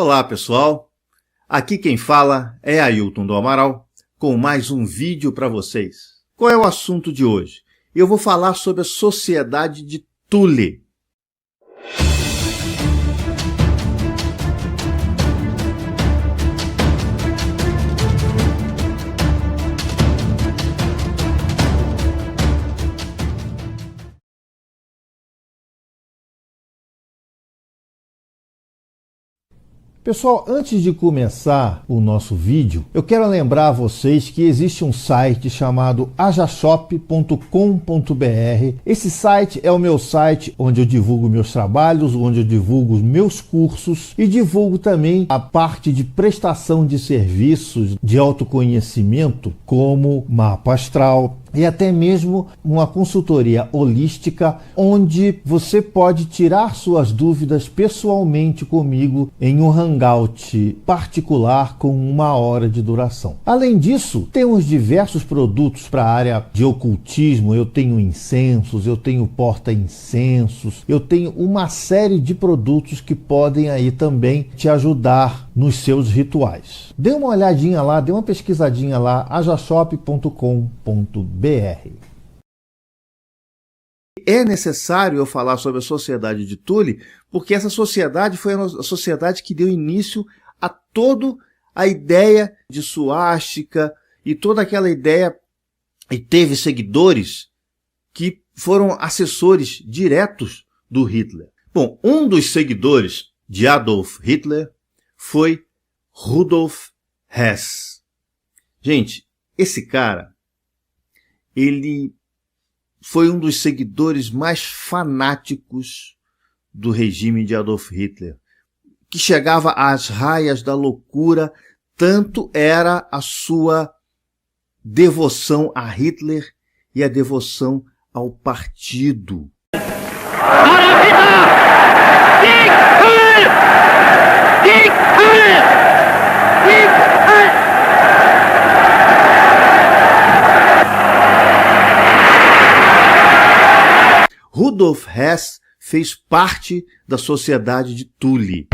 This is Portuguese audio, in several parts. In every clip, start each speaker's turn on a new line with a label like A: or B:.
A: Olá pessoal, aqui quem fala é Ailton do Amaral com mais um vídeo para vocês. Qual é o assunto de hoje? Eu vou falar sobre a Sociedade de Thule.
B: Pessoal, antes de começar o nosso vídeo, eu quero lembrar a vocês que existe um site chamado ajashop.com.br. Esse site é o meu site onde eu divulgo meus trabalhos, onde eu divulgo os meus cursos e divulgo também a parte de prestação de serviços de autoconhecimento, como mapa astral, e até mesmo uma consultoria holística, onde você pode tirar suas dúvidas pessoalmente comigo em um hangout particular com 1 hora de duração. Além disso, temos diversos produtos para a área de ocultismo. Eu tenho incensos, eu tenho porta-incensos, eu tenho uma série de produtos que podem aí também te ajudar nos seus rituais. Dê uma olhadinha lá, dê uma pesquisadinha lá, ajashop.com.br.
A: É necessário eu falar sobre a Sociedade de Thule, porque essa sociedade foi a sociedade que deu início a toda a ideia de suástica e toda aquela ideia, e teve seguidores que foram assessores diretos do Hitler. Bom, um dos seguidores de Adolf Hitler foi Rudolf Hess. Gente, esse cara, ele foi um dos seguidores mais fanáticos do regime de Adolf Hitler, que chegava às raias da loucura, tanto era a sua devoção a Hitler e a devoção ao partido. Rudolf Hess fez parte da Sociedade de Thule.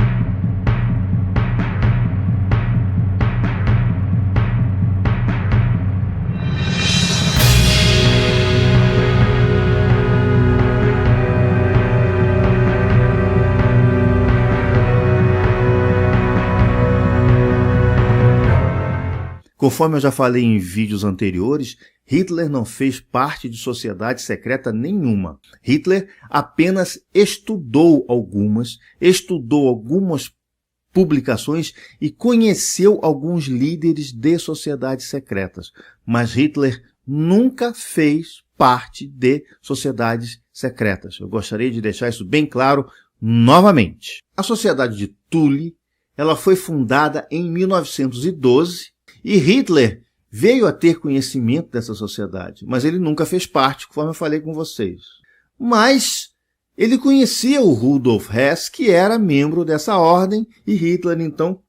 A: Conforme eu já falei em vídeos anteriores, Hitler não fez parte de sociedade secreta nenhuma. Hitler apenas estudou algumas publicações e conheceu alguns líderes de sociedades secretas. Mas Hitler nunca fez parte de sociedades secretas. Eu gostaria de deixar isso bem claro novamente. A Sociedade de Thule, ela foi fundada em 1912 e Hitler veio a ter conhecimento dessa sociedade, mas ele nunca fez parte, conforme eu falei com vocês. Mas ele conhecia o Rudolf Hess, que era membro dessa ordem, e Hitler, então,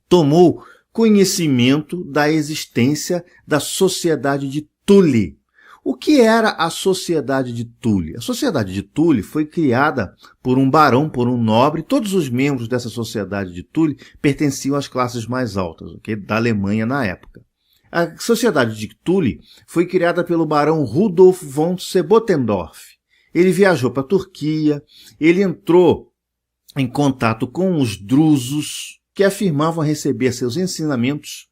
A: tomou conhecimento da existência da Sociedade de Thule. O que era a Sociedade de Thule? A Sociedade de Thule foi criada por um barão, por um nobre. Todos os membros dessa Sociedade de Thule pertenciam às classes mais altas, da Alemanha na época. A Sociedade de Thule foi criada pelo barão Rudolf von Sebottendorf. Ele viajou para a Turquia, ele entrou em contato com os drusos, que afirmavam receber seus ensinamentos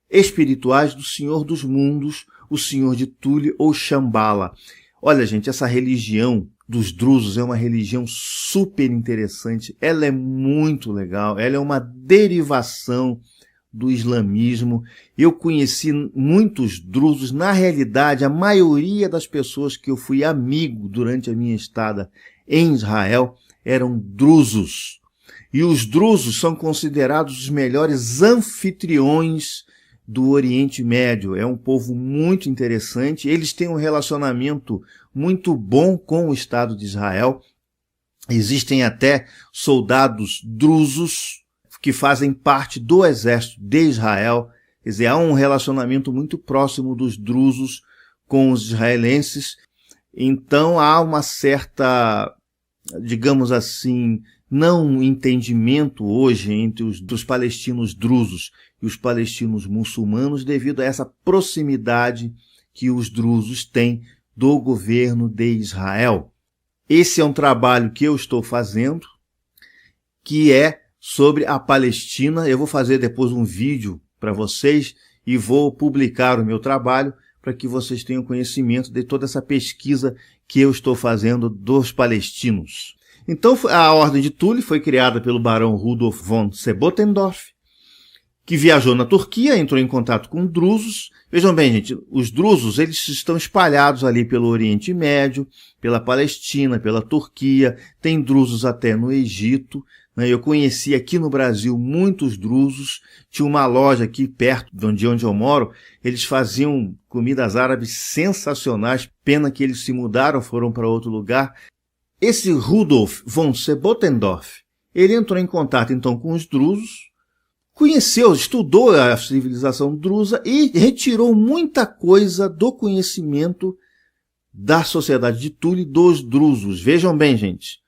A: espirituais do Senhor dos Mundos, o Senhor de Thule ou Shambhala. Olha, gente, essa religião dos drusos é uma religião super interessante, ela é muito legal, ela é uma derivação do islamismo. Eu conheci muitos drusos. Na realidade, a maioria das pessoas que eu fui amigo durante a minha estada em Israel eram drusos. E os drusos são considerados os melhores anfitriões do Oriente Médio. É um povo muito interessante. Eles têm um relacionamento muito bom com o Estado de Israel. Existem até soldados drusos que fazem parte do exército de Israel. Quer dizer, há um relacionamento muito próximo dos drusos com os israelenses. Então há uma certa, digamos assim, não entendimento hoje entre os palestinos drusos e os palestinos muçulmanos devido a essa proximidade que os drusos têm do governo de Israel. Esse é um trabalho que eu estou fazendo, que é sobre a Palestina. Eu vou fazer depois um vídeo para vocês e vou publicar o meu trabalho para que vocês tenham conhecimento de toda essa pesquisa que eu estou fazendo dos palestinos. Então, a Ordem de Thule foi criada pelo barão Rudolf von Sebottendorf, que viajou na Turquia, entrou em contato com drusos. Vejam bem, gente, os drusos eles estão espalhados ali pelo Oriente Médio, pela Palestina, pela Turquia, tem drusos até no Egito. Eu conheci aqui no Brasil muitos drusos, tinha uma loja aqui perto de onde eu moro, eles faziam comidas árabes sensacionais, pena que eles se mudaram, foram para outro lugar. Esse Rudolf von Sebottendorf, ele entrou em contato então com os drusos, conheceu, estudou a civilização drusa e retirou muita coisa do conhecimento da sociedade de Thule dos drusos. Vejam bem, gente,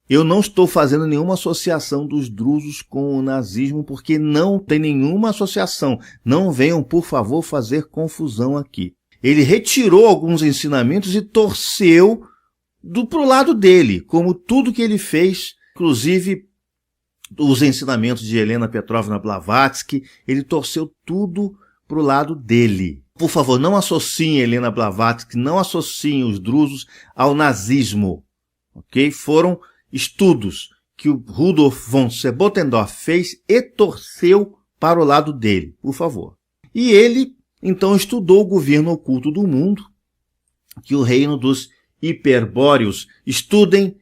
A: eu não estou fazendo nenhuma associação dos drusos com o nazismo, porque não tem nenhuma associação. Não venham, por favor, fazer confusão aqui. Ele retirou alguns ensinamentos e torceu pro lado dele, como tudo que ele fez, inclusive os ensinamentos de Helena Petrovna Blavatsky, ele torceu tudo pro lado dele. Por favor, não associem Helena Blavatsky, não associem os drusos ao nazismo, ok? Foram estudos que o Rudolf von Sebottendorf fez e torceu para o lado dele, por favor. E ele, então, estudou o governo oculto do mundo, que o reino dos hiperbóreos. Estudem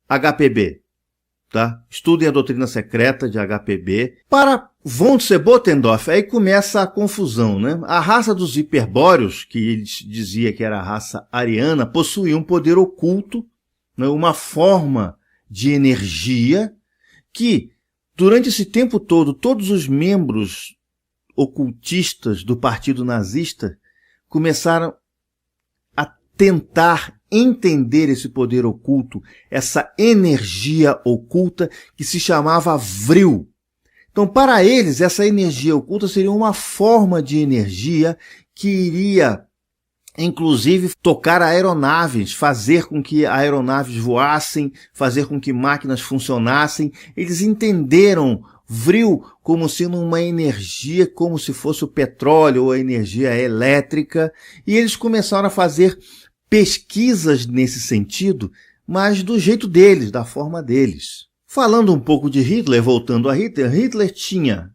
A: HPB, tá? Estudem a doutrina secreta de HPB. Para von Sebottendorf, aí começa a confusão, né? A raça dos hiperbóreos, que ele dizia que era a raça ariana, possuía um poder oculto, né? Uma forma de energia que, durante esse tempo todo, todos os membros ocultistas do partido nazista começaram a tentar entender esse poder oculto, essa energia oculta que se chamava vril. Então, para eles, essa energia oculta seria uma forma de energia que iria, inclusive, tocar aeronaves, fazer com que aeronaves voassem, fazer com que máquinas funcionassem. Eles entenderam vril como sendo uma energia, como se fosse o petróleo ou a energia elétrica, e eles começaram a fazer pesquisas nesse sentido, mas do jeito deles, da forma deles. Falando um pouco de Hitler, voltando a Hitler, Hitler tinha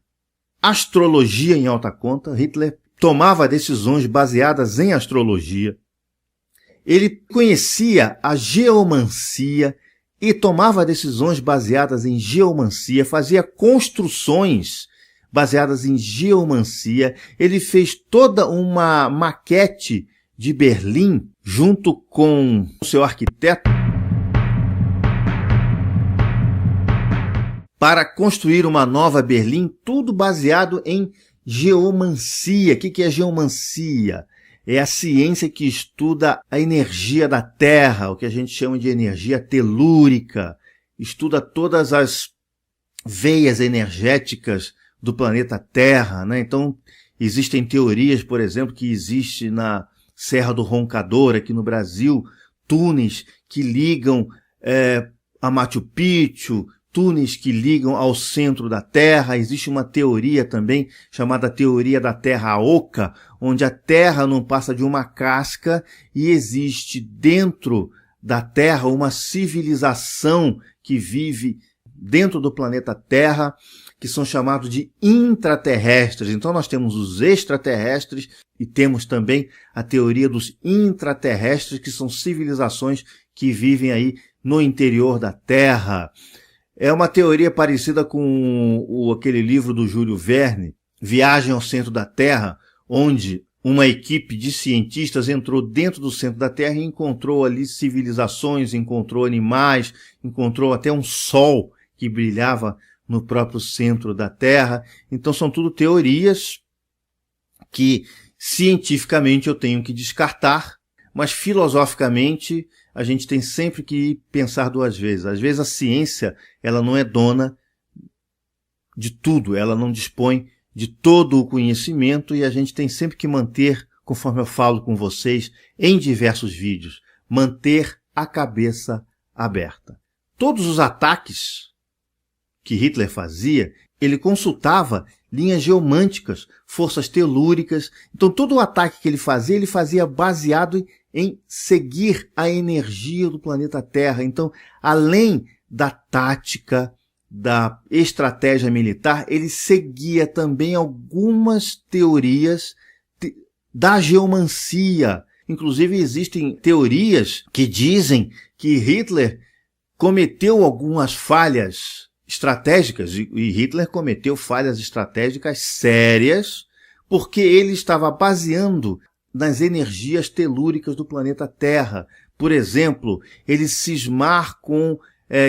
A: astrologia em alta conta, Hitler tomava decisões baseadas em astrologia, ele conhecia a geomancia e tomava decisões baseadas em geomancia, fazia construções baseadas em geomancia, ele fez toda uma maquete de Berlim junto com o seu arquiteto para construir uma nova Berlim, tudo baseado em geomancia. O que é geomancia? É a ciência que estuda a energia da Terra, o que a gente chama de energia telúrica, estuda todas as veias energéticas do planeta Terra, né? Então, existem teorias, por exemplo, que existe na Serra do Roncador, aqui no Brasil, túneis que ligam a Machu Picchu, túneis que ligam ao centro da Terra. Existe uma teoria também chamada teoria da Terra Oca, onde a Terra não passa de uma casca e existe dentro da Terra uma civilização que vive dentro do planeta Terra, que são chamados de intraterrestres. Então nós temos os extraterrestres e temos também a teoria dos intraterrestres, que são civilizações que vivem aí no interior da Terra. É uma teoria parecida com aquele livro do Júlio Verne, Viagem ao Centro da Terra, onde uma equipe de cientistas entrou dentro do centro da Terra e encontrou ali civilizações, encontrou animais, encontrou até um sol que brilhava no próprio centro da Terra. Então são tudo teorias que cientificamente eu tenho que descartar, mas filosoficamente a gente tem sempre que pensar duas vezes. Às vezes a ciência, ela não é dona de tudo, ela não dispõe de todo o conhecimento e a gente tem sempre que manter, conforme eu falo com vocês em diversos vídeos, manter a cabeça aberta. Todos os ataques que Hitler fazia, ele consultava linhas geomânticas, forças telúricas. Então todo o ataque que ele fazia baseado em seguir a energia do planeta Terra. Então, além da tática, da estratégia militar, ele seguia também algumas teorias da geomancia. Inclusive existem teorias que dizem que Hitler cometeu algumas falhas estratégicas, e Hitler cometeu falhas estratégicas sérias, porque ele estava baseando nas energias telúricas do planeta Terra. Por exemplo, ele cismar com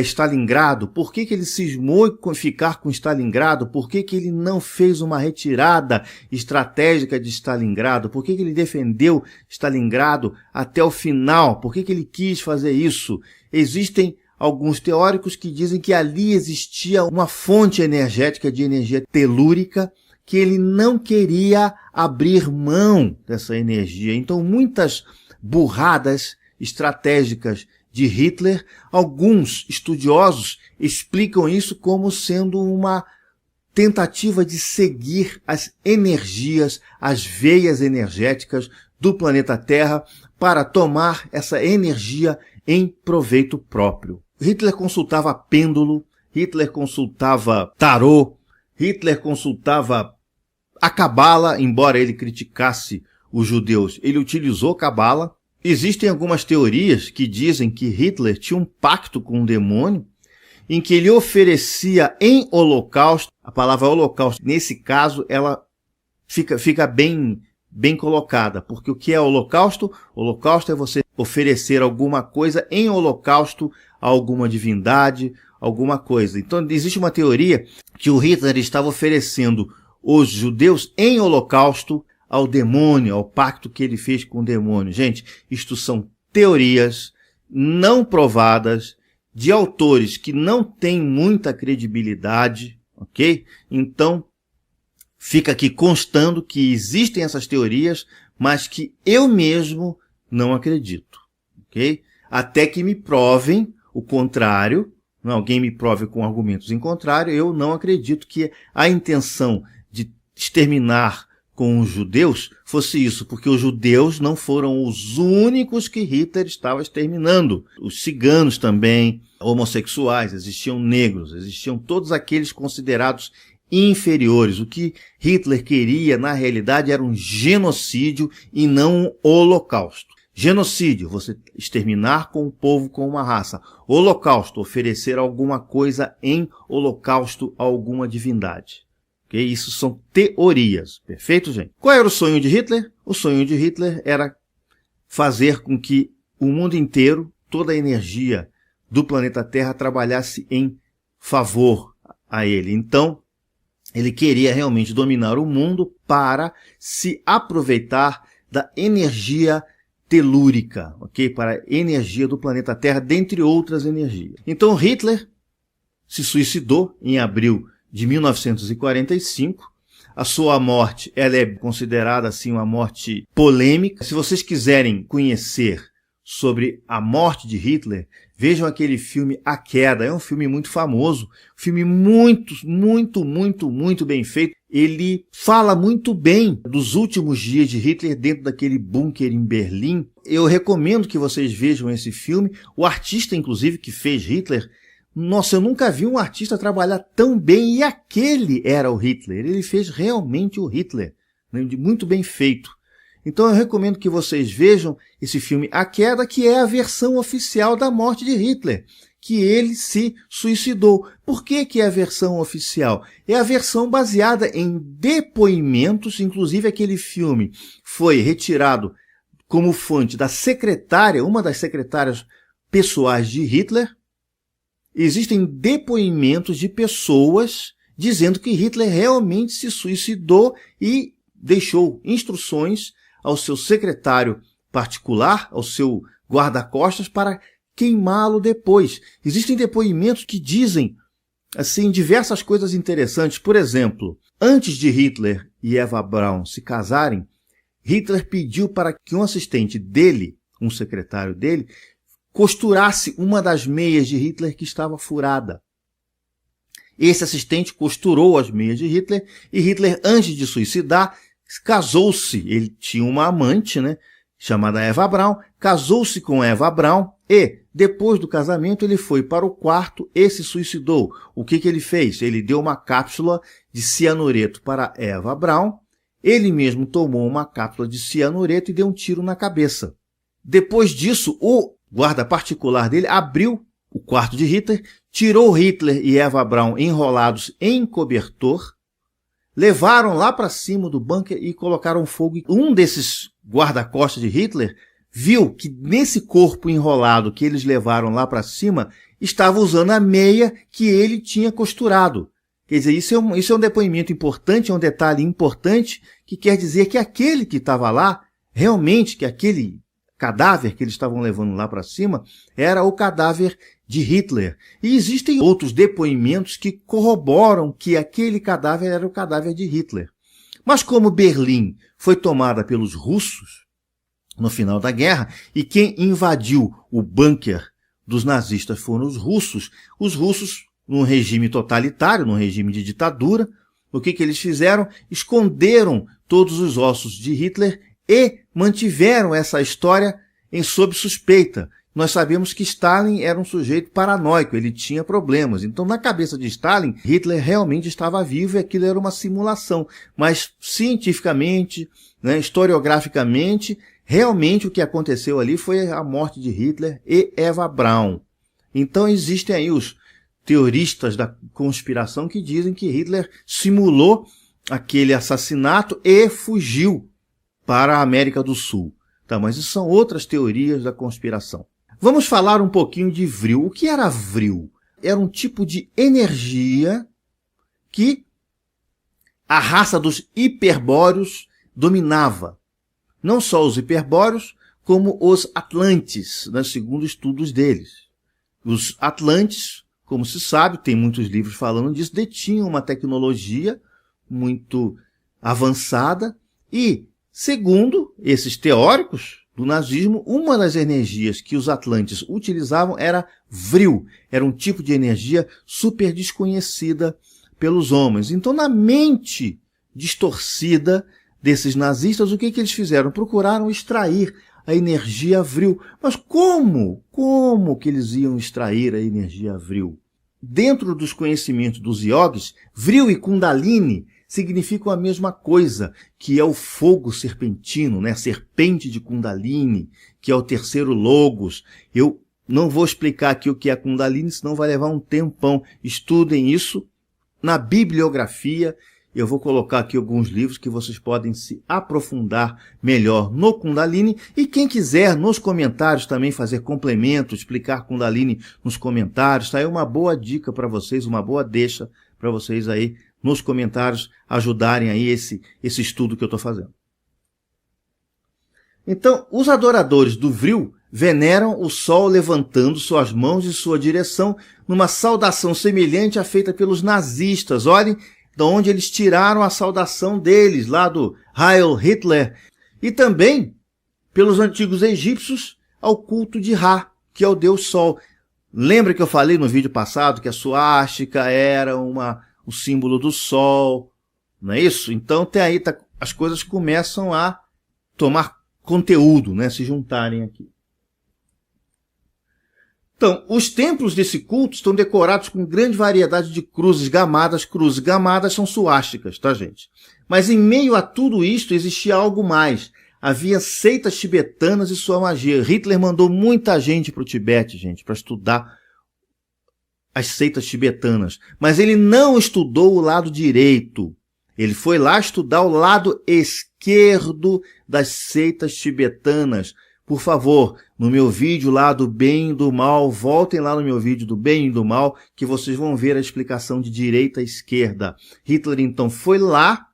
A: Stalingrado. Por que ele cismou com ficar com Stalingrado? Por que ele não fez uma retirada estratégica de Stalingrado? Por que ele defendeu Stalingrado até o final? Por que ele quis fazer isso? Existem alguns teóricos que dizem que ali existia uma fonte energética de energia telúrica que ele não queria abrir mão dessa energia. Então, muitas burradas estratégicas de Hitler, alguns estudiosos explicam isso como sendo uma tentativa de seguir as energias, as veias energéticas do planeta Terra para tomar essa energia em proveito próprio. Hitler consultava pêndulo, Hitler consultava tarô, Hitler consultava a Cabala, embora ele criticasse os judeus, ele utilizou Cabala. Existem algumas teorias que dizem que Hitler tinha um pacto com o demônio, em que ele oferecia em holocausto, a palavra holocausto, nesse caso, ela fica bem colocada, porque o que é holocausto? Holocausto é você oferecer alguma coisa em holocausto a alguma divindade, alguma coisa. Então existe uma teoria que o Hitler estava oferecendo os judeus em holocausto ao demônio, ao pacto que ele fez com o demônio. Gente, isto são teorias não provadas de autores que não têm muita credibilidade, ok? Então, fica aqui constando que existem essas teorias, mas que eu mesmo não acredito, ok? Até que me provem o contrário, alguém me prove com argumentos em contrário, eu não acredito que a intenção de exterminar com os judeus fosse isso, porque os judeus não foram os únicos que Hitler estava exterminando. Os ciganos também, homossexuais, existiam negros, existiam todos aqueles considerados inferiores. O que Hitler queria, na realidade, era um genocídio e não um holocausto. Genocídio, você exterminar com o povo, com uma raça. Holocausto, oferecer alguma coisa em holocausto a alguma divindade. Okay? Isso são teorias. Perfeito, gente? Qual era o sonho de Hitler? O sonho de Hitler era fazer com que o mundo inteiro, toda a energia do planeta Terra trabalhasse em favor a ele. Então, ele queria realmente dominar o mundo para se aproveitar da energia telúrica, ok? Para a energia do planeta Terra, dentre outras energias. Então, Hitler se suicidou em abril de 1945. A sua morte, ela é considerada assim uma morte polêmica. Se vocês quiserem conhecer sobre a morte de Hitler, vejam aquele filme A Queda. É um filme muito famoso, filme muito bem feito. Ele fala muito bem dos últimos dias de Hitler dentro daquele bunker em Berlim. Eu recomendo que vocês vejam esse filme. O artista, inclusive, que fez Hitler, nossa, eu nunca vi um artista trabalhar tão bem, e aquele era o Hitler. Ele fez realmente o Hitler, né? Muito bem feito. Então eu recomendo que vocês vejam esse filme A Queda, que é a versão oficial da morte de Hitler, que ele se suicidou. Por que é a versão oficial? É a versão baseada em depoimentos, inclusive aquele filme foi retirado como fonte da secretária, uma das secretárias pessoais de Hitler. Existem depoimentos de pessoas dizendo que Hitler realmente se suicidou e deixou instruções ao seu secretário particular, ao seu guarda-costas para queimá-lo depois. Existem depoimentos que dizem assim diversas coisas interessantes. Por exemplo, antes de Hitler e Eva Braun se casarem, Hitler pediu para que um assistente dele, um secretário dele, costurasse uma das meias de Hitler que estava furada. Esse assistente costurou as meias de Hitler e Hitler, antes de suicidar, casou-se. Ele tinha uma amante, né, chamada Eva Braun, casou-se com Eva Braun e, depois do casamento, ele foi para o quarto e se suicidou. O que ele fez? Ele deu uma cápsula de cianureto para Eva Braun, ele mesmo tomou uma cápsula de cianureto e deu um tiro na cabeça. Depois disso, o guarda particular dele abriu o quarto de Hitler, tirou Hitler e Eva Braun enrolados em cobertor, levaram lá para cima do bunker e colocaram fogo. Um desses guarda-costas de Hitler viu que nesse corpo enrolado que eles levaram lá para cima, estava usando a meia que ele tinha costurado. Quer dizer, isso é um depoimento importante, é um detalhe importante, que quer dizer que aquele que estava lá, realmente, que aquele cadáver que eles estavam levando lá para cima, era o cadáver de Hitler. E existem outros depoimentos que corroboram que aquele cadáver era o cadáver de Hitler. Mas como Berlim foi tomada pelos russos no final da guerra, e quem invadiu o bunker dos nazistas foram os russos, num regime totalitário, num regime de ditadura, o que eles fizeram? Esconderam todos os ossos de Hitler e mantiveram essa história sob suspeita. Nós sabemos que Stalin era um sujeito paranoico, ele tinha problemas. Então, na cabeça de Stalin, Hitler realmente estava vivo e aquilo era uma simulação. Mas, cientificamente, né, historiograficamente, realmente o que aconteceu ali foi a morte de Hitler e Eva Braun. Então, existem aí os teoristas da conspiração que dizem que Hitler simulou aquele assassinato e fugiu para a América do Sul. Tá, mas isso são outras teorias da conspiração. Vamos falar um pouquinho de vril. O que era vril? Era um tipo de energia que a raça dos hiperbóreos dominava. Não só os hiperbóreos, como os atlantes, né, segundo estudos deles. Os atlantes, como se sabe, tem muitos livros falando disso, detinham uma tecnologia muito avançada e, segundo esses teóricos do nazismo, uma das energias que os atlantes utilizavam era vril. Era um tipo de energia super desconhecida pelos homens. Então, na mente distorcida desses nazistas, o que eles fizeram? Procuraram extrair a energia vril. Mas como? Como que eles iam extrair a energia vril? Dentro dos conhecimentos dos yogis, vril e kundalini significam a mesma coisa, que é o fogo serpentino, né? A serpente de Kundalini, que é o terceiro logos. Eu não vou explicar aqui o que é Kundalini, senão vai levar um tempão. Estudem isso na bibliografia. Eu vou colocar aqui alguns livros que vocês podem se aprofundar melhor no Kundalini. E quem quiser, nos comentários também fazer complemento, explicar Kundalini nos comentários, tá aí uma boa dica para vocês, uma boa deixa para vocês aí nos comentários ajudarem aí esse estudo que eu estou fazendo. Então, os adoradores do vril veneram o sol levantando suas mãos em sua direção numa saudação semelhante à feita pelos nazistas. Olhem de onde eles tiraram a saudação deles, lá do Heil Hitler. E também, pelos antigos egípcios, ao culto de Ra, que é o deus sol. Lembra que eu falei no vídeo passado que a suástica era o símbolo do sol, não é isso? Então as coisas começam a tomar conteúdo, né? Se juntarem aqui. Então, os templos desse culto estão decorados com grande variedade de cruzes gamadas. Cruzes gamadas são suásticas, tá, gente? Mas em meio a tudo isto existia algo mais. Havia seitas tibetanas e sua magia. Hitler mandou muita gente para o Tibete, gente, para estudar as seitas tibetanas. Mas ele não estudou o lado direito. Ele foi lá estudar o lado esquerdo das seitas tibetanas. Por favor, no meu vídeo lá do bem e do mal, voltem lá no meu vídeo do bem e do mal, que vocês vão ver a explicação de direita a esquerda. Hitler, então, foi lá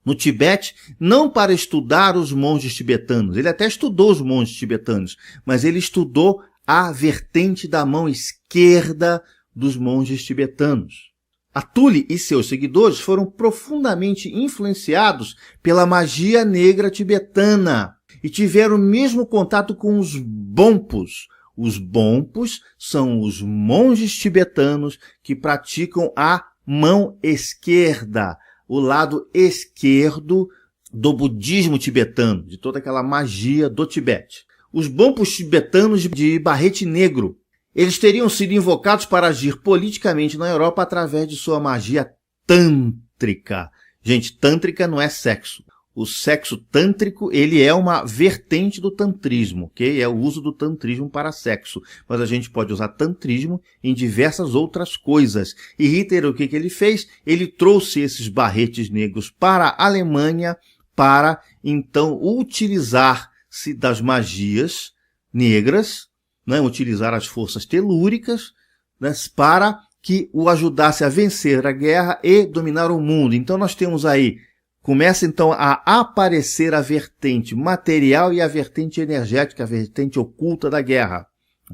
A: no Tibete, não para estudar os monges tibetanos. Ele até estudou os monges tibetanos, mas ele estudou a vertente da mão esquerda dos monges tibetanos. Atuli e seus seguidores foram profundamente influenciados pela magia negra tibetana e tiveram o mesmo contato com os Bonpos. Os Bonpos são os monges tibetanos que praticam a mão esquerda, o lado esquerdo do budismo tibetano, de toda aquela magia do Tibete. Os Bonpos tibetanos de barrete negro, eles teriam sido invocados para agir politicamente na Europa através de sua magia tântrica. Gente, tântrica não é sexo. O sexo tântrico, ele é uma vertente do tantrismo, ok? É o uso do tantrismo para sexo. Mas a gente pode usar tantrismo em diversas outras coisas. E Hitler, o que ele fez? Ele trouxe esses barretes negros para a Alemanha para, então, utilizar-se das magias negras, né? Utilizar as forças telúricas, né? Para que o ajudasse a vencer a guerra e dominar o mundo. Então nós temos aí, começa então a aparecer a vertente material e a vertente energética, a vertente oculta da guerra.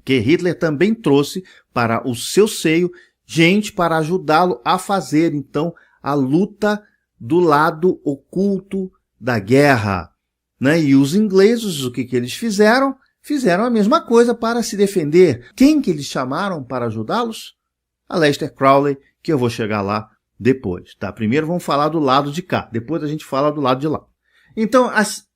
A: Que Hitler também trouxe para o seu seio gente para ajudá-lo a fazer então a luta do lado oculto da guerra, né? E os ingleses, o que eles fizeram? Fizeram a mesma coisa para se defender. Quem que eles chamaram para ajudá-los? Aleister Crowley, que eu vou chegar lá depois, tá? Primeiro vamos falar do lado de cá, depois a gente fala do lado de lá. Então, as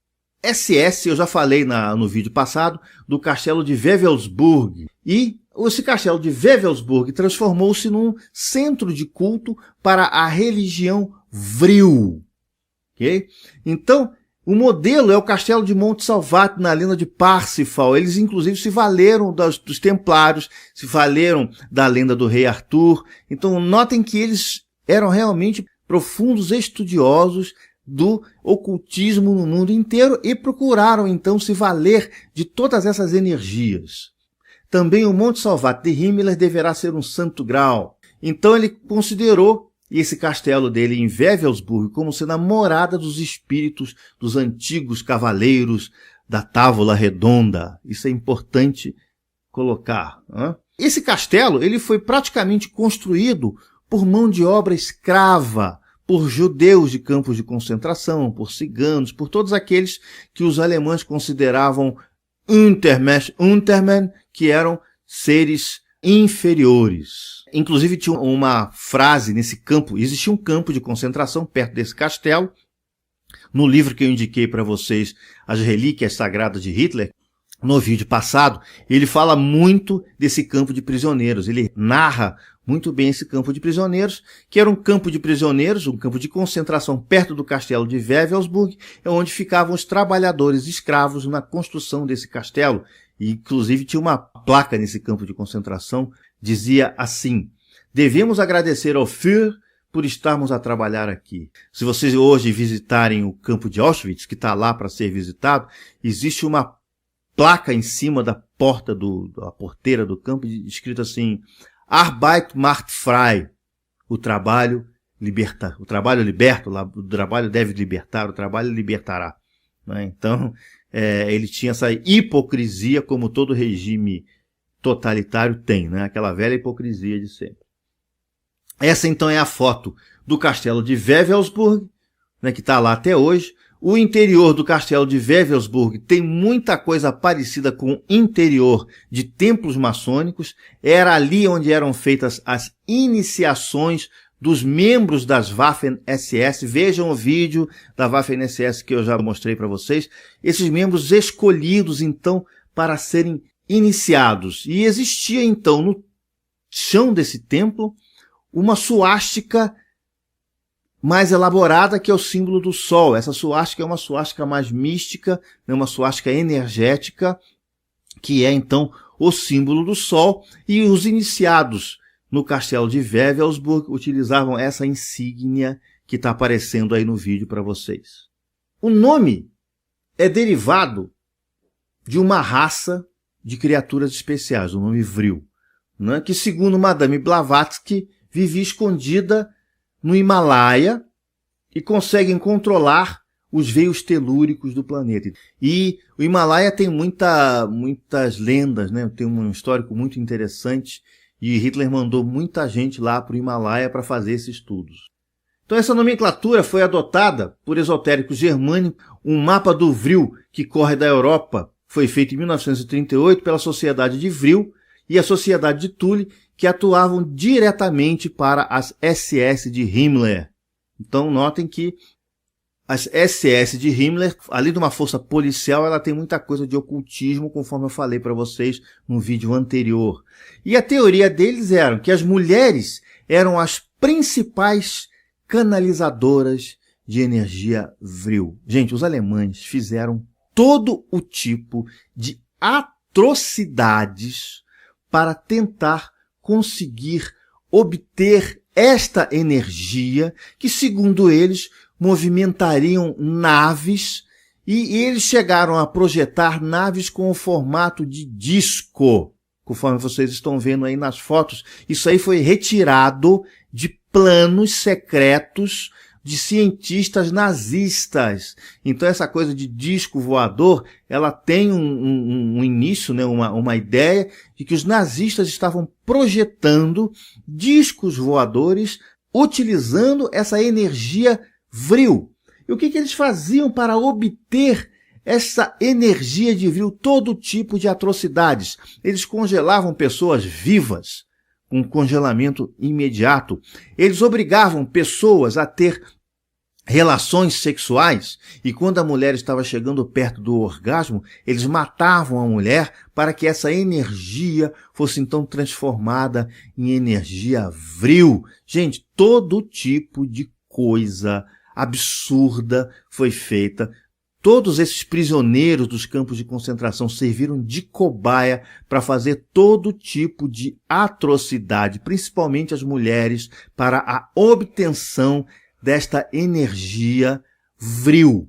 A: SS, eu já falei no vídeo passado, do castelo de Wewelsburg. E esse castelo de Wewelsburg transformou-se num centro de culto para a religião Vril. Okay? Então, o modelo é o castelo de Monte Salvat, na lenda de Parsifal. Eles, inclusive, se valeram dos templários, se valeram da lenda do rei Arthur. Então, notem que eles eram realmente profundos estudiosos do ocultismo no mundo inteiro e procuraram, então, se valer de todas essas energias. Também o Monte Salvat de Himmler deverá ser um santo grau. Então, ele considerou esse castelo dele em Wewelsburg como sendo a morada dos espíritos dos antigos cavaleiros da Távola Redonda. Isso é importante colocar. Né? Esse castelo ele foi praticamente construído por mão de obra escrava, por judeus de campos de concentração, por ciganos, por todos aqueles que os alemães consideravam Untermen, que eram seres inferiores. Inclusive tinha uma frase nesse campo, existia um campo de concentração perto desse castelo. No livro que eu indiquei para vocês, As Relíquias Sagradas de Hitler, no vídeo passado, ele fala muito desse campo de prisioneiros. Ele narra muito bem esse campo de prisioneiros, que era um campo de prisioneiros, um campo de concentração perto do castelo de Wewelsburg, onde ficavam os trabalhadores escravos na construção desse castelo. E, inclusive, tinha uma placa nesse campo de concentração, dizia assim: devemos agradecer ao Führer por estarmos a trabalhar aqui. Se vocês hoje visitarem o campo de Auschwitz, que está lá para ser visitado, existe uma placa em cima da porta da porteira do campo, escrito assim: Arbeit macht frei. O trabalho liberta, o trabalho liberta, o trabalho deve libertar, o trabalho libertará. Né? Então, ele tinha essa hipocrisia como todo regime totalitário tem, né? Aquela velha hipocrisia de sempre. Essa então é a foto do castelo de Wewelsburg, né, que está lá até hoje. O interior do castelo de Wewelsburg tem muita coisa parecida com o interior de templos maçônicos. Era ali onde eram feitas as iniciações dos membros das Waffen-SS. Vejam o vídeo da Waffen-SS que eu já mostrei para vocês. Esses membros escolhidos, então, para serem iniciados. E existia, então, no chão desse templo, uma suástica mais elaborada, que é o símbolo do sol. Essa suástica é uma suástica mais mística, uma suástica energética, que é, então, o símbolo do sol. E os iniciados no castelo de Wewelsburg utilizavam essa insígnia que está aparecendo aí no vídeo para vocês. O nome é derivado de uma raça de criaturas especiais, o nome Vril, né, que, segundo Madame Blavatsky, vivia escondida no Himalaia, e conseguem controlar os veios telúricos do planeta. E o Himalaia tem muitas lendas, né? Tem um histórico muito interessante, e Hitler mandou muita gente lá para o Himalaia para fazer esses estudos. Então essa nomenclatura foi adotada por esotéricos germânicos. Um mapa do Vril, que corre da Europa, foi feito em 1938 pela Sociedade de Vril e a Sociedade de Thule, que atuavam diretamente para as SS de Himmler. Então notem que as SS de Himmler, além de uma força policial, ela tem muita coisa de ocultismo, conforme eu falei para vocês no vídeo anterior. E a teoria deles era que as mulheres eram as principais canalizadoras de energia Vril. Gente, os alemães fizeram todo o tipo de atrocidades para tentar conseguir obter esta energia que, segundo eles, movimentariam naves, e eles chegaram a projetar naves com o formato de disco, conforme vocês estão vendo aí nas fotos. Isso aí foi retirado de planos secretos de cientistas nazistas. Então essa coisa de disco voador, ela tem um início, né, uma ideia de que os nazistas estavam projetando discos voadores utilizando essa energia Vril. E o que eles faziam para obter essa energia de Vril? Todo tipo de atrocidades. Eles congelavam pessoas vivas, com congelamento imediato. Eles obrigavam pessoas a ter relações sexuais, e quando a mulher estava chegando perto do orgasmo, eles matavam a mulher para que essa energia fosse então transformada em energia Vril. Gente, todo tipo de coisa absurda foi feita. Todos esses prisioneiros dos campos de concentração serviram de cobaia para fazer todo tipo de atrocidade, principalmente as mulheres, para a obtenção desta energia Vril.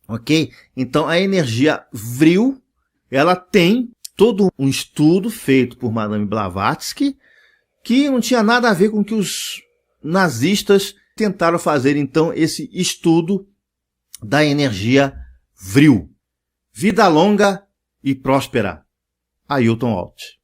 A: Ok? Então a energia Vril, ela tem todo um estudo feito por Madame Blavatsky, que não tinha nada a ver com o que os nazistas tentaram fazer, então, esse estudo da energia Vril. Vida longa e próspera. Ailton Alt.